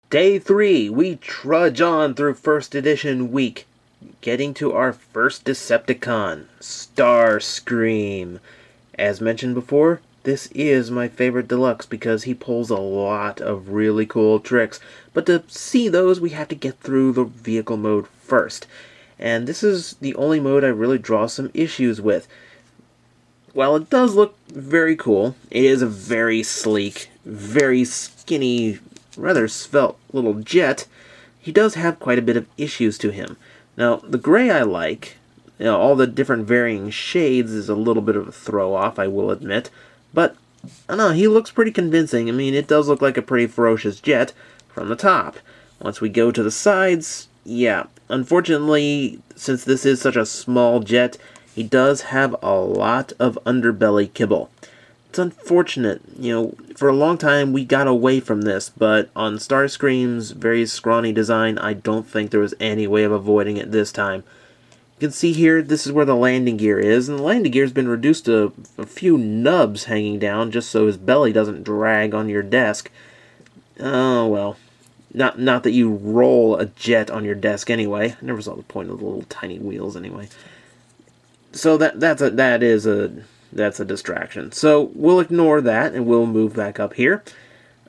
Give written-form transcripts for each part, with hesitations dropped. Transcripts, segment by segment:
Day 3, we trudge on through first edition week, getting to our first Decepticon, Starscream. As mentioned before, this is my favorite deluxe because he pulls a lot of really cool tricks, but to see those we have to get through the vehicle mode first. And this is the only mode I really draw some issues with. While it does look very cool, it is a very sleek, very skinny, rather svelte little jet. He does have quite a bit of issues to him. Now, the gray I like. All the different varying shades is a little bit of a throw-off, I will admit. But, I don't know, he looks pretty convincing. I mean, it does look like a pretty ferocious jet from the top. Once we go to the sides, yeah. Unfortunately, since this is such a small jet, he does have a lot of underbelly kibble. It's unfortunate. For a long time we got away from this, but on Starscream's very scrawny design, I don't think there was any way of avoiding it this time. You can see here, this is where the landing gear is, and the landing gear has been reduced to a few nubs hanging down just so his belly doesn't drag on your desk. Oh, well. Not that you roll a jet on your desk anyway. I never saw the point of the little tiny wheels anyway. So that's a distraction. So we'll ignore that and we'll move back up here.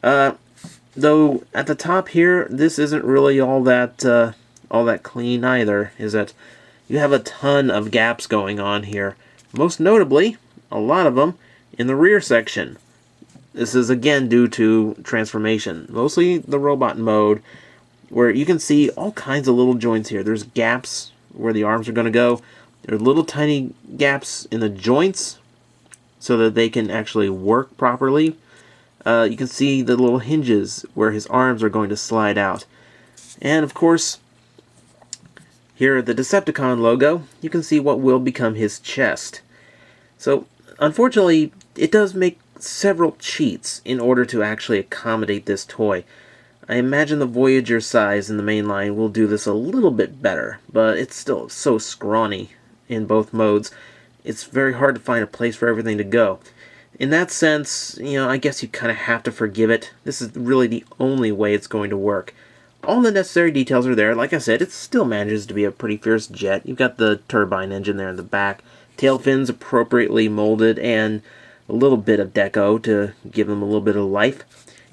Though at the top here, this isn't really all that clean either, is it? You have a ton of gaps going on here. Most notably, a lot of them in the rear section. This is again due to transformation, mostly the robot mode, where you can see all kinds of little joints here. There's gaps where the arms are going to go. There are little tiny gaps in the joints so that they can actually work properly. You can see the little hinges where his arms are going to slide out. And of course, here at the Decepticon logo, you can see what will become his chest. So, unfortunately, it does make several cheats in order to actually accommodate this toy. I imagine the Voyager size in the main line will do this a little bit better, but it's still so scrawny in both modes. It's very hard to find a place for everything to go. In that sense, I guess you kind of have to forgive it. This is really the only way it's going to work. All the necessary details are there. Like I said, it still manages to be a pretty fierce jet. You've got the turbine engine there in the back, tail fins appropriately molded, and a little bit of deco to give them a little bit of life.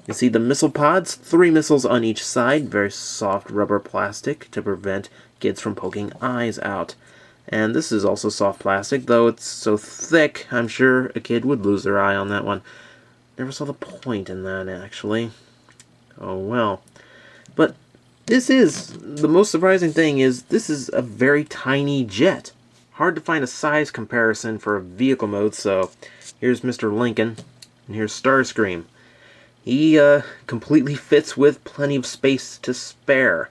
You see the missile pods, 3 missiles on each side, very soft rubber plastic to prevent kids from poking eyes out. And this is also soft plastic, though it's so thick, I'm sure a kid would lose their eye on that one. Never saw the point in that, actually. Oh well. But the most surprising thing is, this is a very tiny jet. Hard to find a size comparison for a vehicle mode, so here's Mr. Lincoln, and here's Starscream. He completely fits with plenty of space to spare.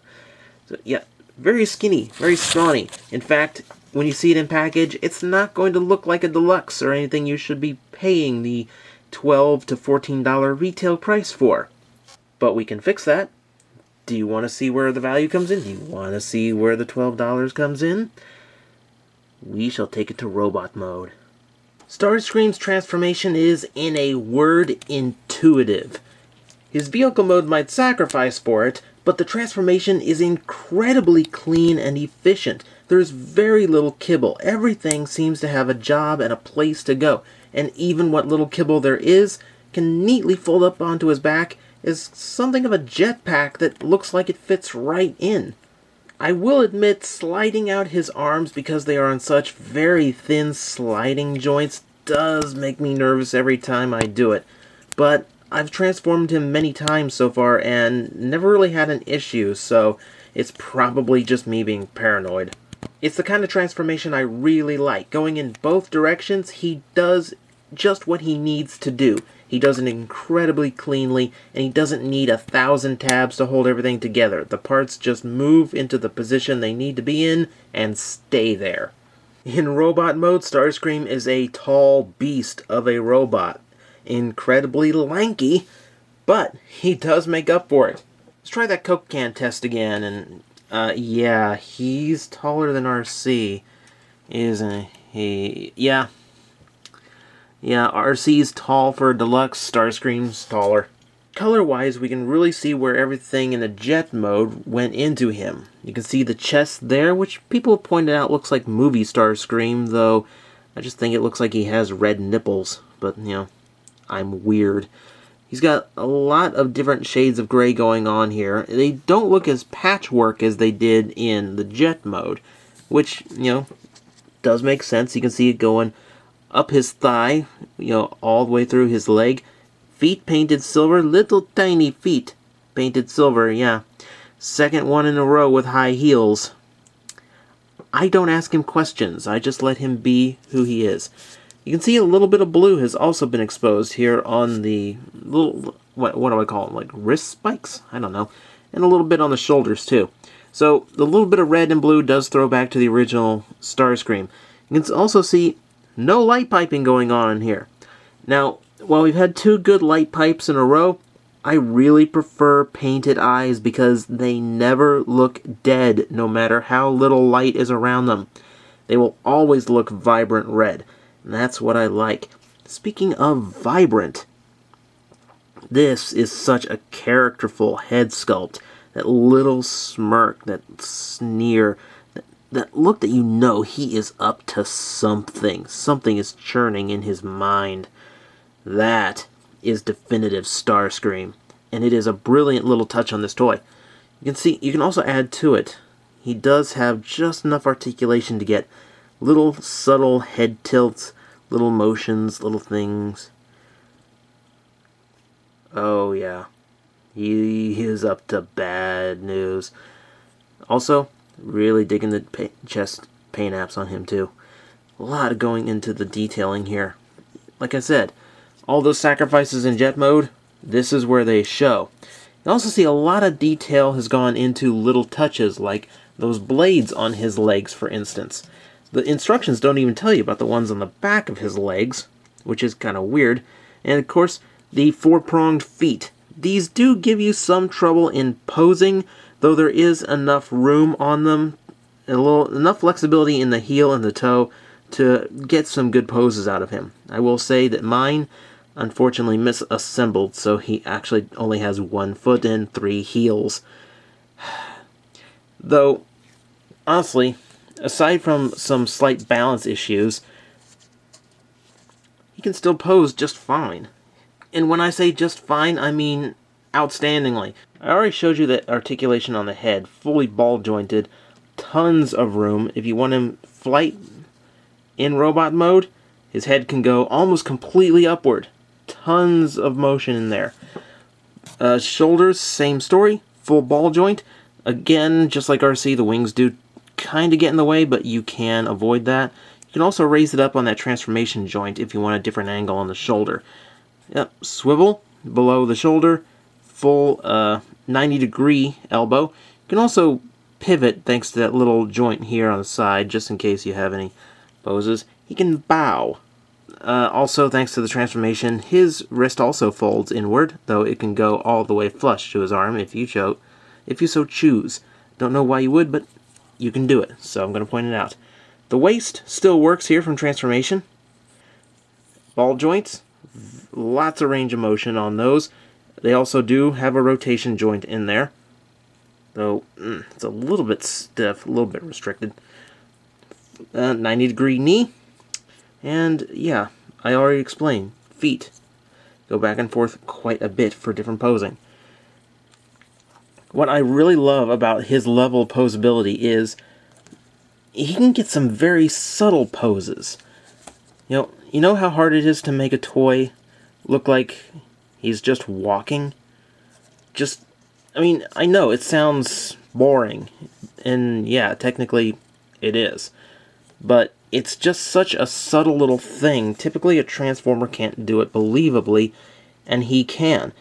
So, yeah, very skinny, very scrawny. In fact, when you see it in package, it's not going to look like a deluxe or anything you should be paying the $12 to $14 retail price for. But we can fix that. Do you want to see where the value comes in? Do you want to see where the $12 comes in? We shall take it to robot mode. Starscream's transformation is, in a word, intuitive. His vehicle mode might sacrifice for it, but the transformation is incredibly clean and efficient. There's very little kibble. Everything seems to have a job and a place to go, and even what little kibble there is can neatly fold up onto his back as something of a jetpack that looks like it fits right in. I will admit, sliding out his arms because they are on such very thin sliding joints does make me nervous every time I do it. But I've transformed him many times so far and never really had an issue, so it's probably just me being paranoid. It's the kind of transformation I really like. Going in both directions, he does just what he needs to do. He does it incredibly cleanly, and he doesn't need 1,000 tabs to hold everything together. The parts just move into the position they need to be in and stay there. In robot mode, Starscream is a tall beast of a robot. Incredibly lanky, but he does make up for it. Let's try that Coke can test again, and yeah, he's taller than Arcee, isn't he? Yeah, Arcee's tall for a deluxe, Starscream's taller. color-wise, we can really see where everything in the jet mode went into him. You can see the chest there, which people have pointed out looks like movie Starscream, though I just think it looks like he has red nipples. But, you know, I'm weird. He's got a lot of different shades of gray going on here. They don't look as patchwork as they did in the jet mode, which, you know, does make sense. You can see it going up his thigh, you know, all the way through his leg. Feet painted silver, little tiny feet painted silver, yeah. Second one in a row with high heels. I don't ask him questions, I just let him be who he is. You can see a little bit of blue has also been exposed here on the little, what do I call them, like wrist spikes? I don't know. And a little bit on the shoulders too. So the little bit of red and blue does throw back to the original Starscream. You can also see no light piping going on in here. Now, while we've had two good light pipes in a row, I really prefer painted eyes because they never look dead no matter how little light is around them. They will always look vibrant red, and that's what I like. Speaking of vibrant, this is such a characterful head sculpt. That little smirk, that sneer, that look that you know he is up to something. Something is churning in his mind. That is definitive Starscream, and it is a brilliant little touch on this toy. You can see, you can also add to it, he does have just enough articulation to get little subtle head tilts, little motions, little things. Oh yeah, he is up to bad news. Also, really digging the chest paint apps on him too. A lot of going into the detailing here. Like I said, all those sacrifices in jet mode, this is where they show. You also see a lot of detail has gone into little touches, like those blades on his legs, for instance. The instructions don't even tell you about the ones on the back of his legs, which is kind of weird. And of course, the four-pronged feet. These do give you some trouble in posing, though there is enough room on them, enough flexibility in the heel and the toe to get some good poses out of him. I will say that mine unfortunately misassembled, so he actually only has 1 foot and 3 heels. Though, honestly, aside from some slight balance issues, he can still pose just fine. And when I say just fine, I mean outstandingly. I already showed you that articulation on the head, fully ball jointed, tons of room. If you want him flight in robot mode, his head can go almost completely upward. Tons of motion in there. Shoulders, same story, full ball joint. Again, just like Arcee, the wings do kind of get in the way, but you can avoid that. You can also raise it up on that transformation joint if you want a different angle on the shoulder. Yep, swivel below the shoulder, full 90-degree elbow. You can also pivot thanks to that little joint here on the side, just in case you have any poses. He can bow. Also, thanks to the transformation, his wrist also folds inward, though it can go all the way flush to his arm if you so choose. Don't know why you would, but you can do it, so I'm going to point it out. The waist still works here from transformation. Ball joints, lots of range of motion on those. They also do have a rotation joint in there, though it's a little bit stiff, a little bit restricted. 90-degree knee. And yeah, I already explained, feet go back and forth quite a bit for different posing. What I really love about his level of posability is he can get some very subtle poses. You know how hard it is to make a toy look like he's just walking? I know it sounds boring, and yeah, technically it is. But it's just such a subtle little thing. Typically a Transformer can't do it believably, and he can.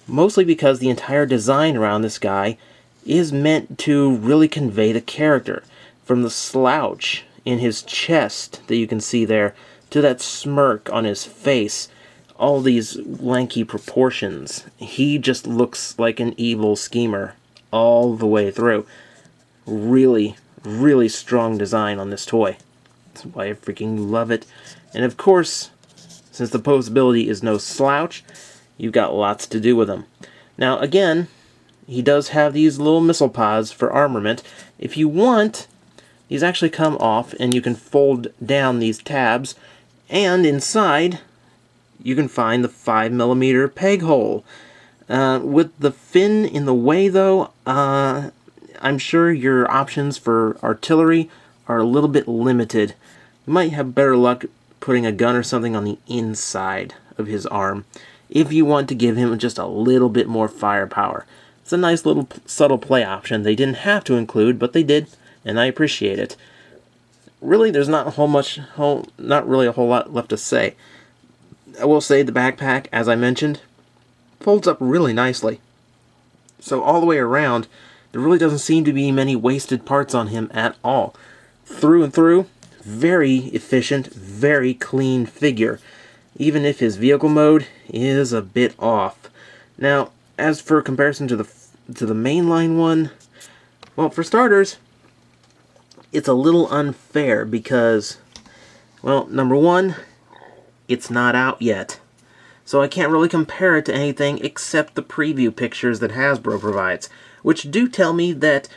Mostly because the entire design around this guy is meant to really convey the character. From the slouch in his chest that you can see there, to that smirk on his face, all these lanky proportions. He just looks like an evil schemer all the way through. Really, really strong design on this toy. That's why I freaking love it. And of course, since the posability is no slouch, you've got lots to do with him. Now, again, he does have these little missile pods for armament. If you want, these actually come off, and you can fold down these tabs, and inside, you can find the 5mm peg hole. With the fin in the way, though, I'm sure your options for artillery are a little bit limited. You might have better luck putting a gun or something on the inside of his arm if you want to give him just a little bit more firepower. It's a nice little subtle play option they didn't have to include, but they did, and I appreciate it. Really, there's not really a whole lot left to say. I will say the backpack, as I mentioned, folds up really nicely. So all the way around, there really doesn't seem to be many wasted parts on him at all. Through and through, very efficient, very clean figure, even if his vehicle mode is a bit off. Now, as for comparison to the mainline one, well, for starters, it's a little unfair because, well, number one, it's not out yet. So I can't really compare it to anything except the preview pictures that Hasbro provides, which do tell me that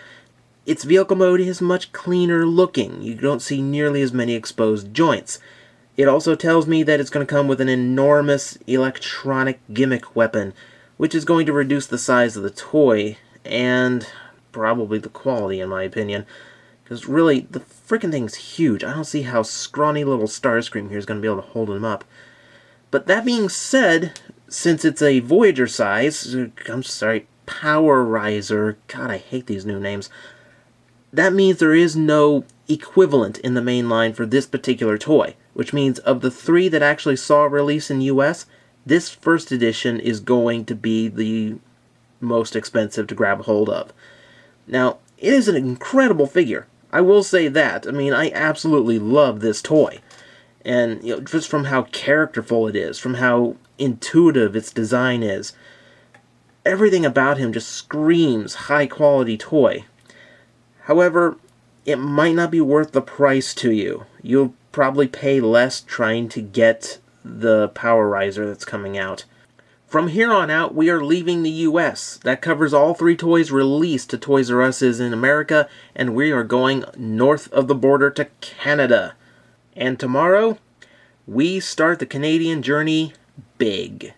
its vehicle mode is much cleaner looking. You don't see nearly as many exposed joints. It also tells me that it's going to come with an enormous electronic gimmick weapon, which is going to reduce the size of the toy, and probably the quality, in my opinion. Because really, the freaking thing's huge. I don't see how scrawny little Starscream here is going to be able to hold him up. But that being said, since it's a Voyager size, Power Riser, God, I hate these new names, that means there is no equivalent in the main line for this particular toy, which means of the 3 that actually saw release in US, this first edition is going to be the most expensive to grab hold of. Now, it is an incredible figure. I will say that. I mean, I absolutely love this toy. And just from how characterful it is, from how intuitive its design is, everything about him just screams high-quality toy. However, it might not be worth the price to you. You'll probably pay less trying to get the Power Riser that's coming out. From here on out, we are leaving the US. That covers all 3 toys released to Toys R Us's in America, and we are going north of the border to Canada. And tomorrow, we start the Canadian journey big.